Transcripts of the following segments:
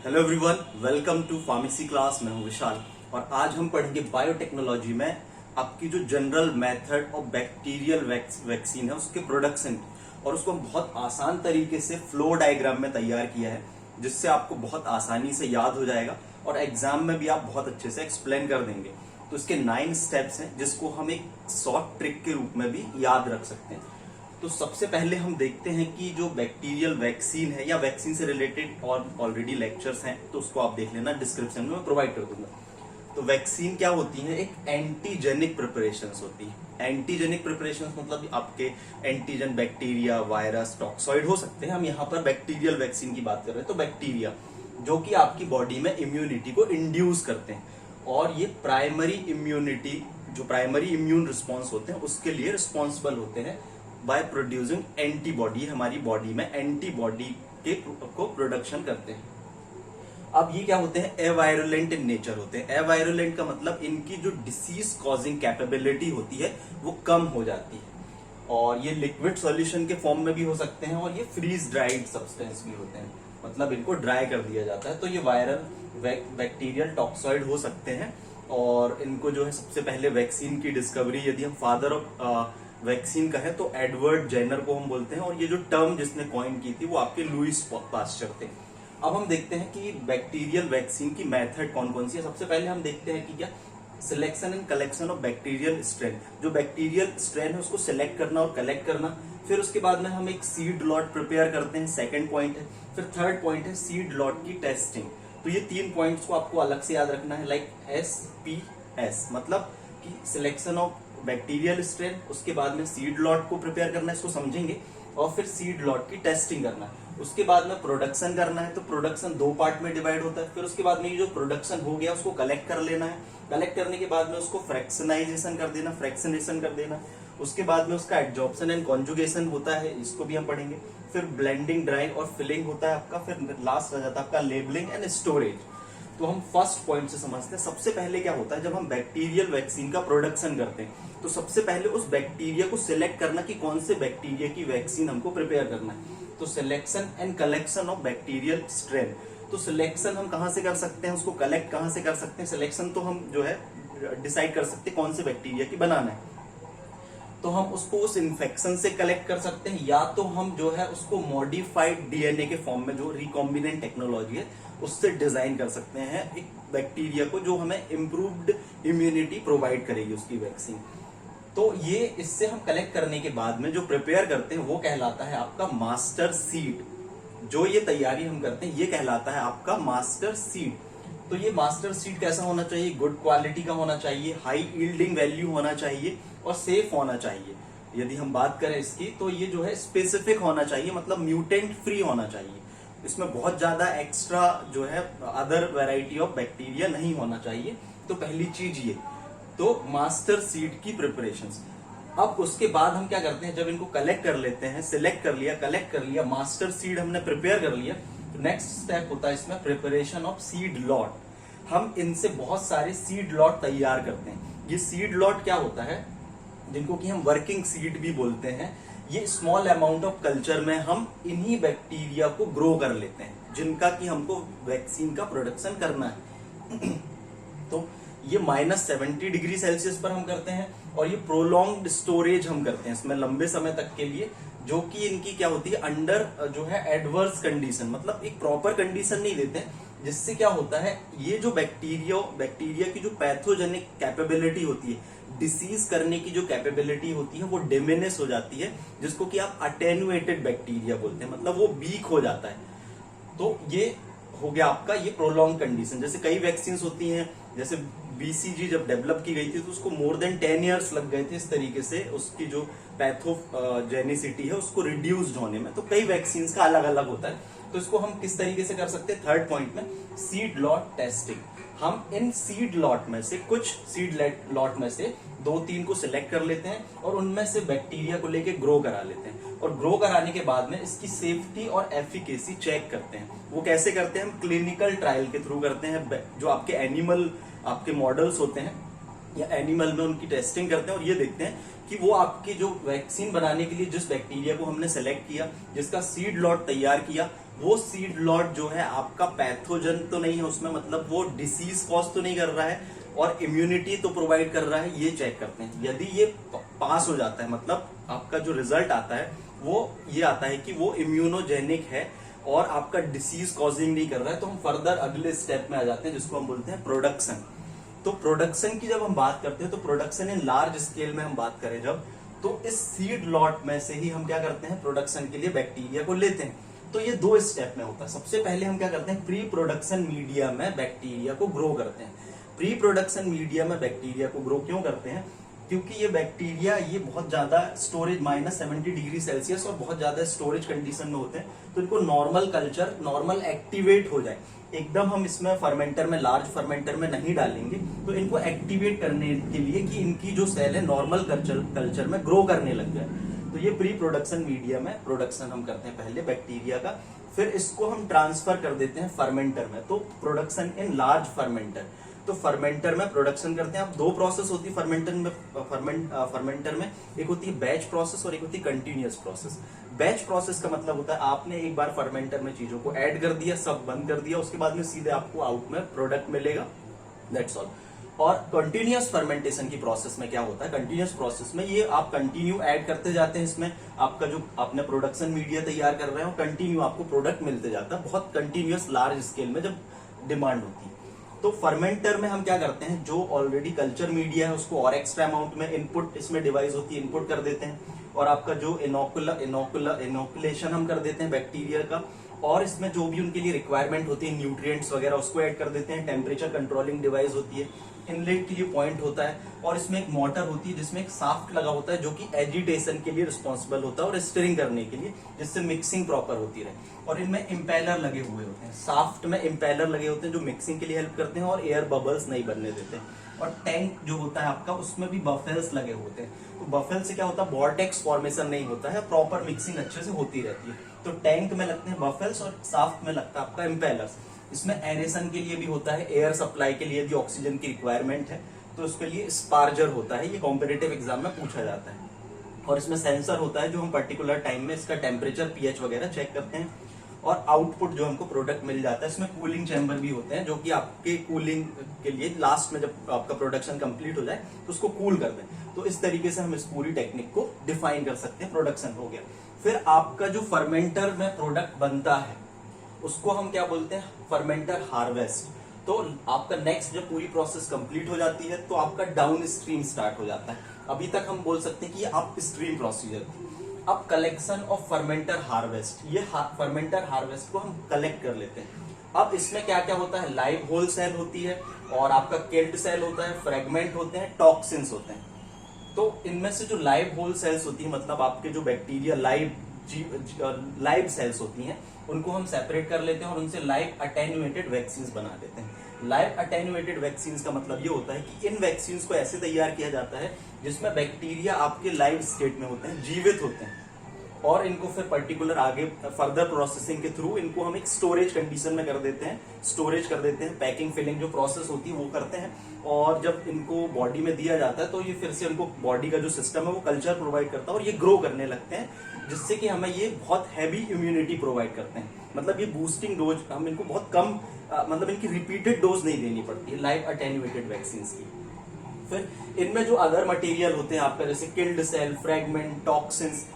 Hello everyone, welcome to pharmacy class. मैं हूं विशाल और आज हम पढ़ेंगे बायोटेक्नोलॉजी में आपकी जो general method of bacterial vaccine है उसके प्रोडक्शन और उसको बहुत आसान तरीके से फ्लो डायग्राम में तैयार किया है, जिससे आपको बहुत आसानी से याद हो जाएगा और एग्जाम में भी आप बहुत अच्छे से एक्सप्लेन कर देंगे। तो इसके 9 स्टेप्स हैं जिसको हम एक शॉर्ट ट्रिक के रूप में भी याद रख सकते हैं। तो सबसे पहले हम देखते हैं कि जो बैक्टीरियल वैक्सीन है या वैक्सीन से रिलेटेड और ऑलरेडी लेक्चर्स हैं तो उसको आप देख लेना, डिस्क्रिप्शन में मैं प्रोवाइड कर दूंगा। तो वैक्सीन क्या होती है? एक एंटीजेनिक प्रिपरेशंस होती है। एंटीजेनिक प्रिपरेशंस मतलब आपके एंटीजन बैक्टीरिया, वायरस, टॉक्सॉइड हो सकते हैं। हम यहाँ पर बैक्टीरियल वैक्सीन की बात कर रहे हैं। तो बैक्टीरिया जो कि आपकी बॉडी में इम्यूनिटी को इंड्यूस करते हैं और ये प्राइमरी इम्यूनिटी, जो प्राइमरी इम्यून रिस्पॉन्स होते हैं उसके लिए रिस्पॉन्सिबल होते हैं बाय प्रोड्यूसिंग एंटीबॉडी। हमारी बॉडी में एंटीबॉडी के को प्रोडक्शन करते हैं। अब ये क्या होते हैं? एवायरुलेंट इन नेचर होते हैं। एवायरुलेंट का मतलब इनकी जो डिसीज कॉजिंग कैपेबिलिटी होती है वो कम हो जाती है और ये लिक्विड सॉल्यूशन के फॉर्म में भी हो सकते हैं और ये फ्रीज ड्राइड सब्सटेंस भी होते हैं, मतलब इनको ड्राई कर दिया जाता है। तो ये वायरल बैक्टीरियल टॉक्सॉइड हो सकते हैं और इनको जो है सबसे पहले वैक्सीन की डिस्कवरी, यदि हम फादर ऑफ वैक्सीन का है तो एडवर्ड जेनर को हम बोलते हैं और ये जो टर्म जिसने कॉइन की थी वो आपके लुइस पास्चर थे। अब हम देखते हैं कि बैक्टीरियल वैक्सीन की मेथड कौन कौन सी है। सबसे पहले हम देखते हैं कि क्या selection and collection of bacterial strain. जो बैक्टीरियल स्ट्रेन है उसको सिलेक्ट करना और कलेक्ट करना। फिर उसके बाद में हम एक सीड लॉट प्रिपेयर करते हैं, सेकेंड पॉइंट है। फिर थर्ड पॉइंट है सीड लॉट की टेस्टिंग। तो ये 3 पॉइंट्स को आपको अलग से याद रखना है, लाइक SPS, मतलब कि सिलेक्शन ऑफ बैक्टीरियल स्ट्रेन, उसके बाद में सीड लॉट को प्रिपेयर करना है, इसको समझेंगे, और फिर सीड लॉट की टेस्टिंग करना है। उसके बाद में प्रोडक्शन करना है। तो प्रोडक्शन 2 पार्ट में डिवाइड होता है। फिर उसके बाद में ये जो प्रोडक्शन हो गया उसको कलेक्ट कर लेना है। कलेक्ट करने के बाद में उसको फ्रैक्शनाइजेशन कर देना, फ्रैक्शनेशन कर देना। उसके बाद में उसका एडजॉर्प्शन एंड कॉन्जुगेशन होता है, इसको भी हम पढ़ेंगे। फिर ब्लेंडिंग, ड्राइंग और फिलिंग होता है आपका। फिर लास्ट आ जाता है आपका लेबलिंग एंड स्टोरेज। तो हम फर्स्ट पॉइंट से समझते हैं। सबसे पहले क्या होता है जब हम बैक्टीरियल वैक्सीन का प्रोडक्शन करते हैं तो सबसे पहले उस बैक्टीरिया को सिलेक्ट करना कि कौन से बैक्टीरिया की वैक्सीन हमको प्रिपेयर करना है। तो selection and collection of bacterial strain. तो सिलेक्शन हम कहां से कर सकते हैं, उसको कलेक्ट कहां से कर सकते हैं? सिलेक्शन तो हम जो है डिसाइड कर सकते हैं कौन से बैक्टीरिया की बनाना है। तो हम उसको उस इन्फेक्शन से कलेक्ट कर सकते हैं या तो हम जो है उसको मॉडिफाइड डीएनए के फॉर्म में, जो रिकॉम्बिनेंट टेक्नोलॉजी है उससे डिजाइन कर सकते हैं एक बैक्टीरिया को जो हमें इम्प्रूव्ड इम्यूनिटी प्रोवाइड करेगी उसकी वैक्सीन। तो ये इससे हम कलेक्ट करने के बाद में जो प्रिपेयर करते हैं वो कहलाता है आपका मास्टर सीड। जो ये तैयारी हम करते हैं ये कहलाता है आपका मास्टर सीड। तो ये मास्टर सीड कैसा होना चाहिए? गुड क्वालिटी का होना चाहिए, हाई यील्डिंग वैल्यू होना चाहिए और सेफ होना चाहिए। यदि हम बात करें इसकी तो ये जो है स्पेसिफिक होना चाहिए, मतलब म्यूटेंट फ्री होना चाहिए। इसमें बहुत ज्यादा एक्स्ट्रा जो है अदर वैरायटी ऑफ बैक्टीरिया नहीं होना चाहिए। तो पहली चीज ये तो मास्टर सीड की प्रिपरेशंस। अब उसके बाद हम क्या करते हैं, जब इनको कलेक्ट कर लेते हैं, सिलेक्ट कर लिया, कलेक्ट कर लिया, मास्टर सीड हमने प्रिपेयर कर लिया, तो नेक्स्ट स्टेप होता है इसमें प्रिपरेशन ऑफ सीड लॉट। हम इनसे बहुत सारे सीड लॉट तैयार करते हैं। ये सीड लॉट क्या होता है, जिनको कि हम वर्किंग सीड भी बोलते हैं। ये स्मॉल अमाउंट ऑफ कल्चर में हम इन्हीं बैक्टीरिया को ग्रो कर लेते हैं जिनका कि हमको वैक्सीन का प्रोडक्शन करना है। तो ये -70 डिग्री सेल्सियस पर हम करते हैं और ये प्रोलॉन्ग्ड स्टोरेज हम करते हैं इसमें लंबे समय तक के लिए, जो कि इनकी क्या होती है अंडर जो है एडवर्स कंडीशन, मतलब एक प्रॉपर कंडीशन नहीं देते हैं, जिससे क्या होता है ये जो बैक्टीरिया की जो पैथोजेनिक कैपेबिलिटी होती है, डिसीज करने की जो कैपेबिलिटी होती है वो डिमिनिश हो जाती है, जिसको कि आप अटेन्युएटेड बैक्टीरिया बोलते हैं, मतलब वो वीक हो जाता है। तो ये हो गया आपका ये प्रोलॉन्ग कंडीशन। जैसे कई वैक्सीन होती हैं, जैसे BCG जब डेवलप की गई थी तो उसको मोर देन 10 ईयर्स लग गए थे इस तरीके से उसकी जो पैथोजेनिसिटी है उसको रिड्यूस्ड होने में। तो कई वैक्सीन का अलग अलग होता है। तो इसको हम किस तरीके से कर सकते हैं? थर्ड पॉइंट में सीड लॉट टेस्टिंग। हम इन सीड लॉट में से कुछ सीड लॉट में से 2-3 को सिलेक्ट कर लेते हैं और उनमें से बैक्टीरिया को लेके ग्रो करा लेते हैं और ग्रो कराने के बाद में इसकी सेफ्टी और एफिकेसी चेक करते हैं। वो कैसे करते हैं? हम क्लिनिकल ट्रायल के थ्रू करते हैं। जो आपके एनिमल आपके मॉडल्स होते हैं या एनिमल में उनकी टेस्टिंग करते हैं और ये देखते हैं कि वो आपकी जो वैक्सीन बनाने के लिए जिस बैक्टीरिया को हमने सेलेक्ट किया, जिसका सीड लॉट तैयार किया, वो सीड लॉट जो है आपका पैथोजन तो नहीं है उसमें, मतलब वो डिसीज कॉज तो नहीं कर रहा है और इम्यूनिटी तो प्रोवाइड कर रहा है, ये चेक करते हैं। यदि ये पास हो जाता है, मतलब आपका जो रिजल्ट आता है वो ये आता है कि वो इम्यूनोजेनिक है और आपका डिसीज कॉजिंग नहीं कर रहा है, तो हम फर्दर अगले स्टेप में आ जाते हैं जिसको हम बोलते हैं प्रोडक्शन। तो प्रोडक्शन की जब हम बात करते हैं तो प्रोडक्शन इन लार्ज स्केल में हम बात करें जब, तो इस सीड लॉट में से ही हम क्या करते हैं, प्रोडक्शन के लिए बैक्टीरिया को लेते हैं। तो ये 2 स्टेप में होता है। सबसे पहले हम क्या करते हैं, प्री प्रोडक्शन मीडिया में बैक्टीरिया को ग्रो करते हैं। प्री प्रोडक्शन मीडिया में बैक्टीरिया को ग्रो क्यों करते हैं, क्योंकि ये बैक्टीरिया ये बहुत ज्यादा स्टोरेज -70 डिग्री सेल्सियस और बहुत ज्यादा स्टोरेज कंडीशन में होते हैं, तो इनको नॉर्मल कल्चर नॉर्मल एक्टिवेट हो जाए। एकदम हम इसमें फर्मेंटर में, लार्ज फर्मेंटर में नहीं डालेंगे, तो इनको एक्टिवेट करने के लिए कि इनकी जो सेल है नॉर्मल कल्चर में ग्रो करने लग जाए। तो ये प्री प्रोडक्शन मीडिया में प्रोडक्शन हम करते हैं पहले बैक्टीरिया का, फिर इसको हम ट्रांसफर कर देते हैं फर्मेंटर में। तो प्रोडक्शन इन लार्ज फर्मेंटर, तो फर्मेंटर में प्रोडक्शन करते हैं। अब 2 प्रोसेस होती है फर्मेंटर में, एक होती है बैच प्रोसेस और एक होती है कंटिन्यूअस प्रोसेस। बैच प्रोसेस का मतलब होता है आपने एक बार फर्मेंटर में चीजों को ऐड कर दिया, सब बंद कर दिया, उसके बाद में सीधे आपको आउट में प्रोडक्ट मिलेगा, दैट्स ऑल। और कंटिन्यूअस फर्मेंटेशन की प्रोसेस में क्या होता है, कंटिन्यूअस प्रोसेस में ये आप कंटिन्यू ऐड करते जाते हैं, इसमें आपका जो आपने प्रोडक्शन मीडिया तैयार कर रहे हो कंटिन्यू आपको प्रोडक्ट मिलते जाता है, बहुत कंटिन्यूअस लार्ज स्केल में जब डिमांड होती है। तो फर्मेंटर में हम क्या करते हैं, जो ऑलरेडी कल्चर मीडिया है उसको और एक्स्ट्रा अमाउंट में इनपुट इसमें डिवाइस होती है, इनपुट कर देते हैं, और आपका जो इनोकुलेशन हम कर देते हैं बैक्टीरिया का, और इसमें जो भी उनके लिए रिक्वायरमेंट होती है न्यूट्रिएंट्स वगैरह उसको ऐड कर देते हैं। टेम्परेचर कंट्रोलिंग डिवाइस होती है, इनलेट के लिए पॉइंट होता है, और इसमें एक मोटर होती है जिसमें एक साफ्ट लगा होता है जो कि एजिटेशन के लिए रिस्पॉन्सिबल होता है और स्टिरिंग करने के लिए, जिससे मिक्सिंग प्रॉपर होती रहे। और इनमें इम्पेलर लगे हुए होते हैं, साफ्ट में इम्पेलर लगे होते हैं जो मिक्सिंग के लिए हेल्प करते हैं और एयर बबल्स नहीं बनने देते हैं। और टैंक जो होता है आपका उसमें भी बफेल्स लगे होते हैं। तो बफेल से क्या होता है, वॉर्टेक्स फॉर्मेशन नहीं होता है, प्रॉपर मिक्सिंग अच्छे से होती रहती है। तो टैंक में लगते हैं बफेल्स और साफ्ट में लगता है आपका इम्पेलर्स। इसमें एरेशन के लिए भी होता है, एयर सप्लाई के लिए भी ऑक्सीजन की रिक्वायरमेंट है तो उसके लिए स्पार्जर होता है, ये कॉम्पिटिटिव एग्जाम में पूछा जाता है। और इसमें सेंसर होता है जो हम पर्टिकुलर टाइम में इसका टेम्परेचर, पीएच वगैरह चेक करते हैं। और आउटपुट जो हमको प्रोडक्ट मिल जाता है, इसमें कूलिंग चैम्बर भी होते हैं जो कि आपके कूलिंग के लिए लास्ट में जब आपका प्रोडक्शन कंप्लीट हो जाए तो उसको कूल कर दें। तो इस तरीके से हम इस पूरी टेक्निक को डिफाइन कर सकते हैं। प्रोडक्शन हो गया, फिर आपका जो फर्मेंटर में प्रोडक्ट बनता है उसको हम क्या बोलते हैं, फर्मेंटर हार्वेस्ट। तो आपका नेक्स्ट जब पूरी प्रोसेस कंप्लीट हो जाती है तो आपका डाउन स्ट्रीम स्टार्ट हो जाता है। अभी तक हम बोल सकते हैं कि ये अप स्ट्रीम प्रोसीजर थी। अब कलेक्शन ऑफ फर्मेंटर हार्वेस्ट, ये फर्मेंटर हार्वेस्ट को हम कलेक्ट कर लेते हैं। अब इसमें क्या क्या होता है, लाइव होल सेल होती है और आपका किल्ड सेल होता है, फ्रेगमेंट होते हैं, टॉक्सिन्स होते हैं। तो इनमें से जो लाइव होल सेल्स होती है, मतलब आपके जो बैक्टीरिया लाइव सेल्स होती हैं, उनको हम सेपरेट कर लेते हैं और उनसे लाइव अटेन्यूएटेड वैक्सीन बना देते हैं। लाइव अटेन्यूएटेड वैक्सीन का मतलब ये होता है कि इन वैक्सीन को ऐसे तैयार किया जाता है जिसमें बैक्टीरिया आपके लाइव स्टेट में होते हैं, जीवित होते हैं, और इनको फिर पर्टिकुलर आगे फर्दर प्रोसेसिंग के थ्रू इनको हम एक स्टोरेज कंडीशन में कर देते हैं, स्टोरेज कर देते हैं, पैकिंग फिलिंग जो प्रोसेस होती है वो करते हैं। और जब इनको बॉडी में दिया जाता है तो ये फिर से उनको बॉडी का जो सिस्टम है वो कल्चर प्रोवाइड करता है और ये ग्रो करने लगते हैं, जिससे कि हमें ये बहुत हैवी इम्यूनिटी प्रोवाइड करते हैं। मतलब ये बूस्टिंग डोज हम इनको बहुत कम मतलब इनकी रिपीटेड डोज नहीं देनी पड़ती है लाइव अटेन्यूएटेड वैक्सीन की। फिर इनमें जो अदर मटेरियल होते हैं आपका, जैसे किल्ड सेल, फ्रेगमेंट, टॉक्सिन्स,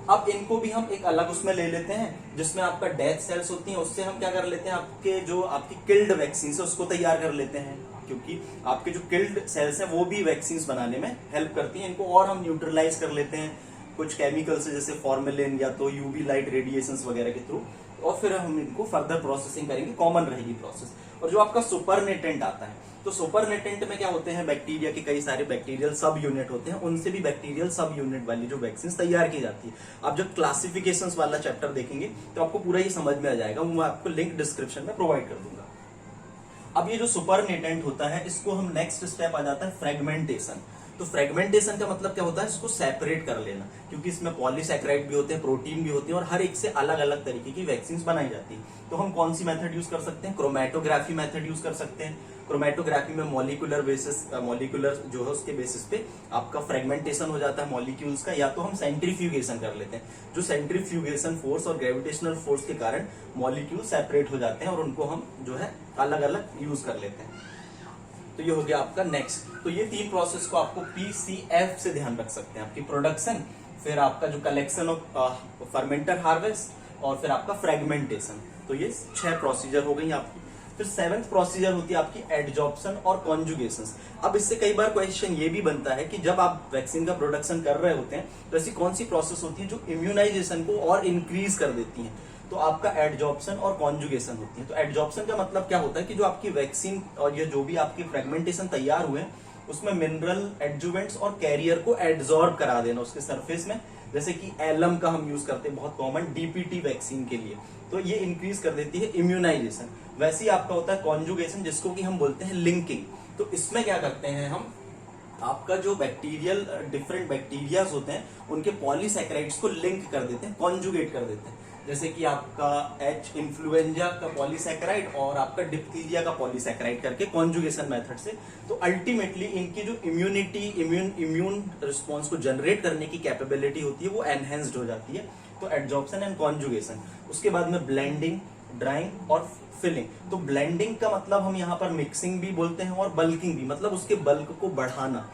अब इनको भी हम एक अलग उसमें ले लेते हैं जिसमें आपका डेथ सेल्स होती हैं। उससे हम क्या कर लेते हैं, आपके जो आपकी किल्ड वैक्सीन है उसको तैयार कर लेते हैं, क्योंकि आपके जो किल्ड सेल्स हैं वो भी वैक्सीन बनाने में हेल्प करती हैं। इनको और हम न्यूट्रलाइज कर लेते हैं कुछ केमिकल से, जैसे फॉर्मेलिन या तो यूवी लाइट रेडिएशंस वगैरह के थ्रू, और फिर हम इनको फर्दर प्रोसेसिंग करेंगे, कॉमन रहेगी प्रोसेस। और जो आपका सुपरनेटेंट आता है, तो सुपरनेटेंट में क्या होते हैं, बैक्टीरिया के कई सारे बैक्टीरियल सब यूनिट होते हैं, उनसे भी बैक्टीरियल सब यूनिट वाली जो वैक्सीन तैयार की जाती है। आप जब क्लासिफिकेशंस वाला चैप्टर देखेंगे तो आपको पूरा ये समझ में आ जाएगा, वो मैं आपको लिंक डिस्क्रिप्शन में प्रोवाइड कर दूंगा। अब ये जो सुपरनेटेंट होता है इसको हम नेक्स्ट स्टेप आ जाता है फ्रेगमेंटेशन। तो फ्रेगमेंटेशन का मतलब क्या होता है, इसको सेपरेट कर लेना, क्योंकि इसमें पॉलीसैकेराइड भी होते हैं, प्रोटीन भी होते हैं, और हर एक से अलग अलग तरीके की वैक्सीन बनाई जाती है। तो हम कौन सी मेथड यूज कर सकते हैं, क्रोमेटोग्राफी मेथड यूज कर सकते हैं, क्रोमेटोग्राफी में मॉलिक्यूलर जो है उसके बेसिस पे आपका फ्रेगमेंटेशन हो जाता है मॉलिक्यूल्स का, या तो हम सेंट्रीफ्यूगेशन कर लेते हैं, जो सेंट्रीफ्यूगेशन फोर्स और ग्रेविटेशनल फोर्स के कारण मॉलिक्यूल सेपरेट हो जाते हैं और उनको हम जो है अलग अलग यूज कर लेते हैं। तो ये हो गया आपका नेक्स्ट। तो ये 3 प्रोसेस को आपको PCF से ध्यान रख सकते हैं, आपकी प्रोडक्शन, फिर आपका जो कलेक्शन ऑफ फर्मेंटर हार्वेस्ट, और फिर आपका फ्रेगमेंटेशन। तो ये 6 प्रोसीजर हो गई आपकी। फिर 7th प्रोसीजर होती है आपकी एडजॉर्प्शन और कॉन्जुगेशन। अब इससे कई बार क्वेश्चन ये भी बनता है कि जब आप वैक्सीन का प्रोडक्शन कर रहे होते हैं तो ऐसी कौन सी प्रोसेस होती है जो इम्यूनाइजेशन को और इंक्रीज कर देती है। तो आपका एडजॉर्प्शन और कॉन्जुगेशन होती है। तो एडजॉर्प्शन का मतलब क्या होता है कि जो आपकी वैक्सीन और ये जो भी आपके फ्रेगमेंटेशन तैयार हुए हैं उसमें मिनरल एडजुवेंट्स और कैरियर को एड्सॉर्ब करा देना उसके सरफेस में, जैसे कि एलम का हम यूज करते हैं बहुत कॉमन डीपीटी वैक्सीन के लिए, तो ये इंक्रीज कर देती है इम्यूनाइजेशन। वैसे ही आपका होता है कॉन्जुगेशन, जिसको कि हम बोलते हैं लिंकिंग। तो इसमें क्या करते हैं हम, आपका जो बैक्टीरियल डिफरेंट बैक्टीरियाज होते हैं उनके पॉलीसैकेराइड्स को लिंक कर देते हैं, कॉन्जुगेट कर देते हैं, जैसे कि आपका H इन्फ्लुएंजा का पॉलीसैकेराइड और आपका डिप्थीरिया का पॉलीसैकेराइड करके कॉन्जुगेशन मेथड से। तो अल्टीमेटली इनकी जो इम्यून रिस्पॉन्स को जनरेट करने की कैपेबिलिटी होती है वो एनहेंस्ड हो जाती है। तो एडजॉर्प्शन एंड कॉन्जुगेशन। उसके बाद में ब्लेंडिंग, ड्राइंग और फिलिंग। तो ब्लेंडिंग का मतलब हम यहाँ पर मिक्सिंग भी बोलते हैं और बल्किंग भी, मतलब उसके बल्क को बढ़ाना,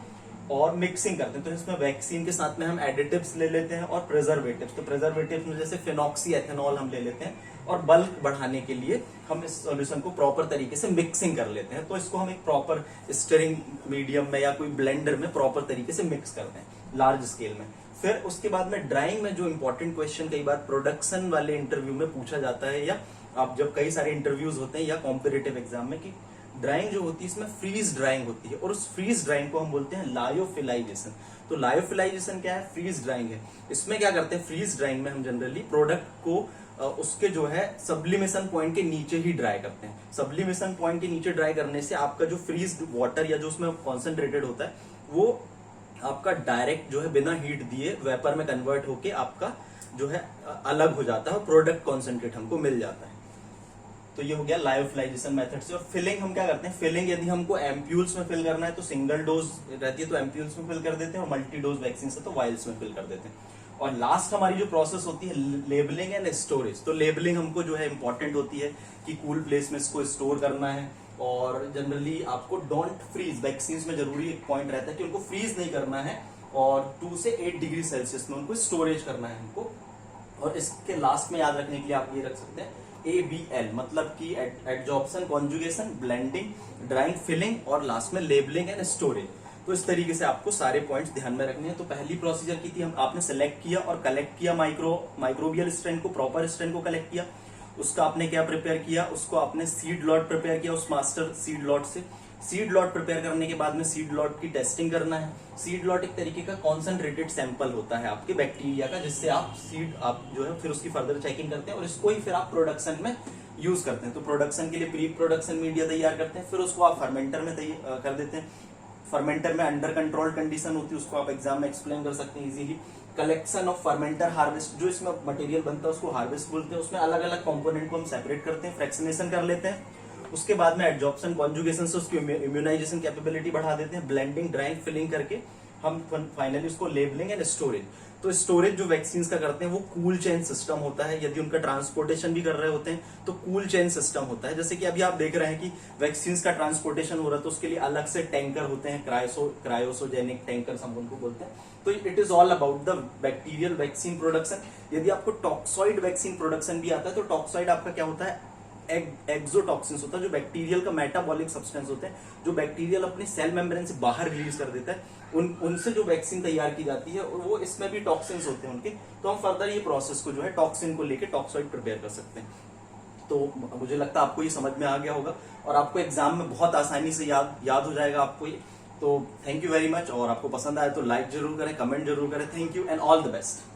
और मिक्सिंग करते हैं। तो इसमें वैक्सीन के साथ में हम एडिटिव्स ले लेते हैं और प्रिजर्वेटिव्स। तो प्रिजर्वेटिव्स में जैसे फिनॉक्सी एथेनॉल हम ले लेते हैं और बल्क बढ़ाने के लिए हम इस सॉल्यूशन को प्रॉपर तरीके से मिक्सिंग कर लेते हैं। तो इसको हम एक प्रॉपर स्टिरिंग मीडियम में या कोई ब्लेंडर में प्रॉपर तरीके से मिक्स करते हैं लार्ज स्केल में। फिर उसके बाद में ड्राइंग में जो इंपॉर्टेंट क्वेश्चन कई बार प्रोडक्शन वाले इंटरव्यू में पूछा जाता है, या आप जब कई सारे इंटरव्यूज होते हैं या कॉम्पिटिटिव एग्जाम में, कि ड्राइंग जो होती है इसमें फ्रीज ड्राइंग होती है और उस फ्रीज ड्राइंग को हम बोलते हैं लायोफिलाइजेशन। तो लायोफिलाइजेशन क्या है, फ्रीज ड्राइंग है। इसमें क्या करते हैं, फ्रीज ड्राइंग में हम जनरली प्रोडक्ट को उसके जो है सब्लिमेशन पॉइंट के नीचे ही ड्राई करते हैं। सब्लिमेशन पॉइंट के नीचे ड्राई करने से आपका जो फ्रीज वाटर या जो उसमें कॉन्सेंट्रेटेड होता है वो आपका डायरेक्ट जो है बिना हीट दिए वेपर में कन्वर्ट होके आपका जो है अलग हो जाता है और प्रोडक्ट कॉन्सेंट्रेट हमको मिल जाता है। तो ये हो गया लायोफिलाइजेशन मेथड से। और फिलिंग हम क्या करते हैं, फिलिंग यदि हमको एम्प्यूल्स में फिल करना है तो सिंगल डोज रहती है तो एम्प्यूल्स में फिल कर देते हैं, और मल्टी डोज वैक्सीन से तो वायल्स में फिल कर देते हैं। और लास्ट हमारी जो प्रोसेस होती है लेबलिंग एंड स्टोरेज। तो लेबलिंग हमको जो है इंपॉर्टेंट होती है कि कूल प्लेस में इसको स्टोर करना है, और जनरली आपको डोंट फ्रीज, वैक्सीन में जरूरी एक पॉइंट रहता है कि उनको फ्रीज नहीं करना है, और 2 से 8 डिग्री सेल्सियस में उनको स्टोरेज करना है हमको। और इसके लास्ट में याद रखने के लिए आप ये रख सकते हैं ABL, मतलब कि adsorption, conjugation, blending, drying, filling और लास्ट में लेबलिंग एंड स्टोरेज। तो इस तरीके से आपको सारे पॉइंट्स ध्यान में रखने हैं। तो पहली प्रोसीजर की थी आपने सेलेक्ट किया और कलेक्ट किया माइक्रोबियल स्ट्रेन को, प्रॉपर स्ट्रेन को कलेक्ट किया, उसका आपने क्या प्रिपेयर किया, उसको आपने सीड लॉट प्रिपेयर किया उस मास्टर सीड लॉट से। सीड लॉट प्रिपेयर करने के बाद में सीड लॉट की टेस्टिंग करना है। सीड लॉट एक तरीके का कॉन्सेंट्रेटेड सैंपल होता है आपके बैक्टीरिया का, जिससे आप सीड आप जो है फिर उसकी फर्दर चेकिंग करते हैं और इसको ही फिर आप प्रोडक्शन में यूज करते हैं। तो प्रोडक्शन के लिए प्री प्रोडक्शन मीडिया तैयार करते हैं, फिर उसको आप फर्मेंटर में कर देते हैं। फर्मेंटर में अंडर कंट्रोल कंडीशन होती है, उसको आप एग्जाम में एक्सप्लेन कर सकते हैं easily. Collection of fermenter harvest, जो इसमें मटेरियल बनता है उसको हार्वेस्ट बोलते हैं। उसमें अलग अलग कंपोनेंट को हम सेपरेट करते हैं, फ्रैक्शनेशन कर लेते हैं। उसके बाद में एडजॉर्प्शन, कॉन्जुगेशन से उसकी इम्यूनाइजेशन कैपेबिलिटी बढ़ा देते हैं। ब्लेंडिंग, ड्राइंग, फिलिंग करके हम फाइनली उसको लेबलिंग एंड स्टोरेज। तो स्टोरेज जो वैक्सीन का करते हैं वो कूल चेन सिस्टम होता है। यदि उनका ट्रांसपोर्टेशन भी कर रहे होते हैं तो कूल चेन सिस्टम होता है। जैसे कि अभी आप देख रहे हैं कि वैक्सीन का ट्रांसपोर्टेशन हो रहा है तो उसके लिए अलग से टैंकर होते हैं, क्रायोसोजेनिक टैंकर हम उनको बोलते हैं। तो it is all about the bacterial vaccine production. यदि आपको टॉक्सॉइड वैक्सीन प्रोडक्शन भी आता है तो टॉक्सॉइड आपका क्या होता है, एक्सोटॉक्सिन्स होता है, जो बैक्टीरियल का मेटाबॉलिक सब्सटेंस होते हैं, जो बैक्टीरियल अपनी सेल मेम्ब्रेन से बाहर रिलीज कर देता है। उनसे जो वैक्सीन तैयार की जाती है वो इसमें भी टॉक्सिन्स होते हैं उनके। तो हम फर्दर ये प्रोसेस को जो है टॉक्सिन को लेके टॉक्सॉइड प्रिपेयर कर सकते हैं। तो मुझे लगता है आपको ये समझ में आ गया होगा और आपको एग्जाम में बहुत आसानी से याद हो जाएगा आपको ये। तो थैंक यू वेरी मच, और आपको पसंद आए तो लाइक जरूर करें, कमेंट जरूर करें। Thank you and all the best.